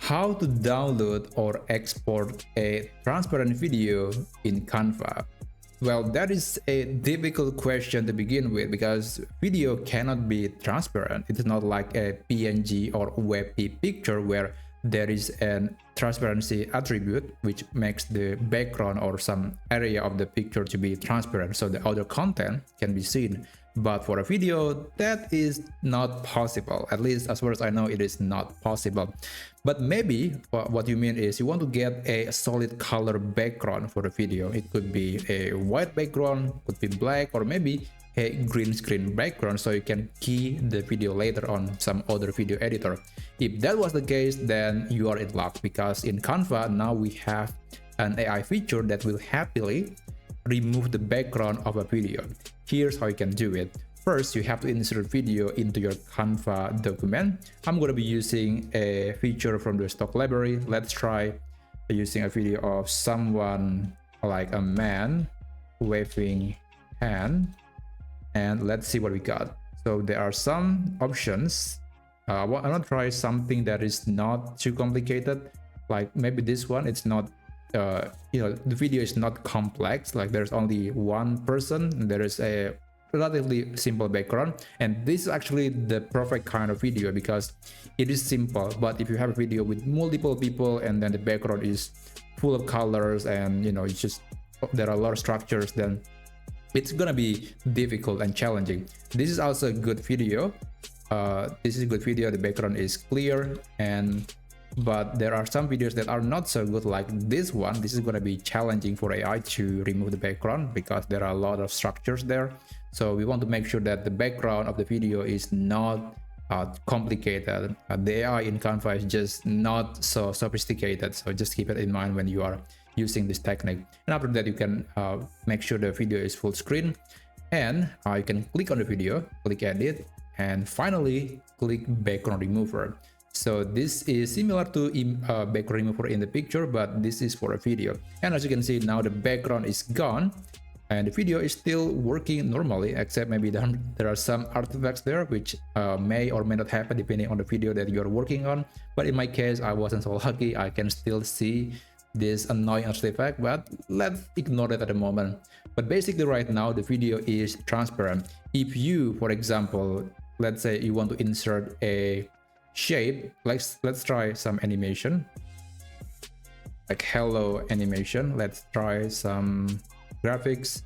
How to download or export a transparent video in Canva? Well, that is a difficult question to begin with because video cannot be transparent. It's not like a PNG or WebP picture where there is an transparency attribute which makes the background or some area of the picture to be transparent so the other content can be seen. But for a video, that is not possible. At least as far as I know, it is not possible. But maybe what you mean is you want to get a solid color background for a video. It could be a white background, could be black, or maybe a green screen background so you can key the video later on some other video editor. If that was the case, then you are in luck because in Canva now we have an AI feature that will happily remove the background of a video. Here's how you can do it. First, you have to insert video into your Canva document. I'm going to be using a feature from the stock library. Let's try using a video of someone like a man waving hand, and let's see what we got. So there are some options. I want to try something that is not too complicated, like maybe this one. It's not the video is not complex, like there's only one person and there is a relatively simple background, and this is actually the perfect kind of video because it is simple. But if you have a video with multiple people and then the background is full of colors and it's just there are a lot of structures, then it's gonna be difficult and challenging. This is also a good video. This is a good video. The background is clear, but there are some videos that are not so good, like this one. This is going to be challenging for AI to remove the background because there are a lot of structures there. So we want to make sure that the background of the video is not complicated. The AI in Canva is just not so sophisticated. So just keep it in mind when you are using this technique. And after that, you can make sure the video is full screen, and you can click on the video, click edit, and finally click background remover. So this is similar to background remover in the picture, but this is for a video. And as you can see, now the background is gone and the video is still working normally, except maybe there are some artifacts there which may or may not happen depending on the video that you're working on. But in my case, I wasn't so lucky. I can still see this annoying artifact, but let's ignore it at the moment. But basically right now the video is transparent. If you, for example, let's say you want to insert a shape, let's try some animation like hello animation. Let's try some graphics,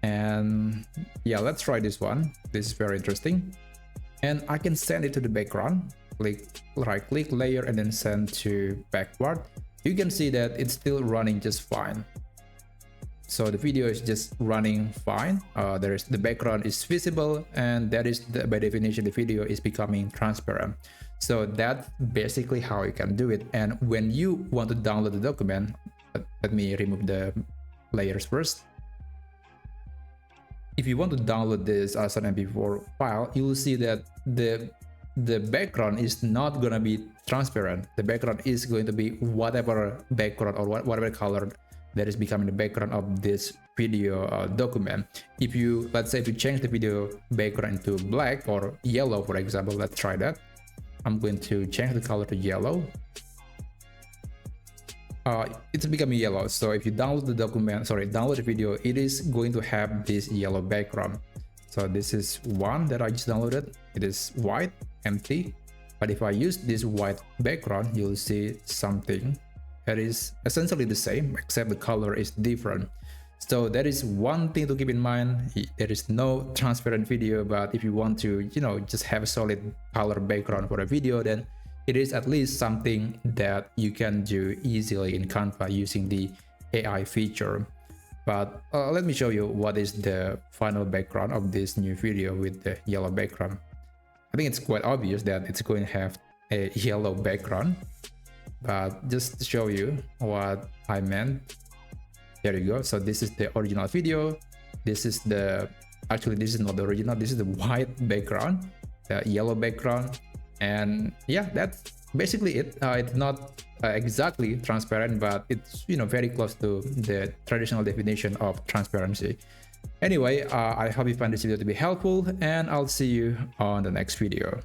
and yeah, let's try this one. This is very interesting, and I can send it to the background. Right click layer and then send to backward. You can see that it's still running just fine. So the video is just running fine. The background is visible, and that is by definition the video is becoming transparent. So that's basically how you can do it. And when you want to download the document, let me remove the layers first. If you want to download this as an MP4 file, you will see that the background is not going to be transparent. The background is going to be whatever background or whatever color that is becoming the background of this video document. If you, let's say if you change the video background to black or yellow, for example, let's try that. I'm going to change the color to yellow. It's becoming yellow. So if you download the download the video, it is going to have this yellow background. So this is one that I just downloaded. It is white, empty. But if I use this white background, you'll see something that is essentially the same, except the color is different. So that is one thing to keep in mind. There is no transparent video, but if you want to, just have a solid color background for a video, then it is at least something that you can do easily in Canva using the AI feature. But let me show you what is the final background of this new video with the yellow background. I think it's quite obvious that it's going to have a yellow background. But just to show you what I meant, there you go. So this is the original video. This is actually this is not the original. This is the white background, the yellow background, and yeah, that's basically it. It's not exactly transparent, but it's very close to the traditional definition of transparency. Anyway, I hope you find this video to be helpful, and I'll see you on the next video.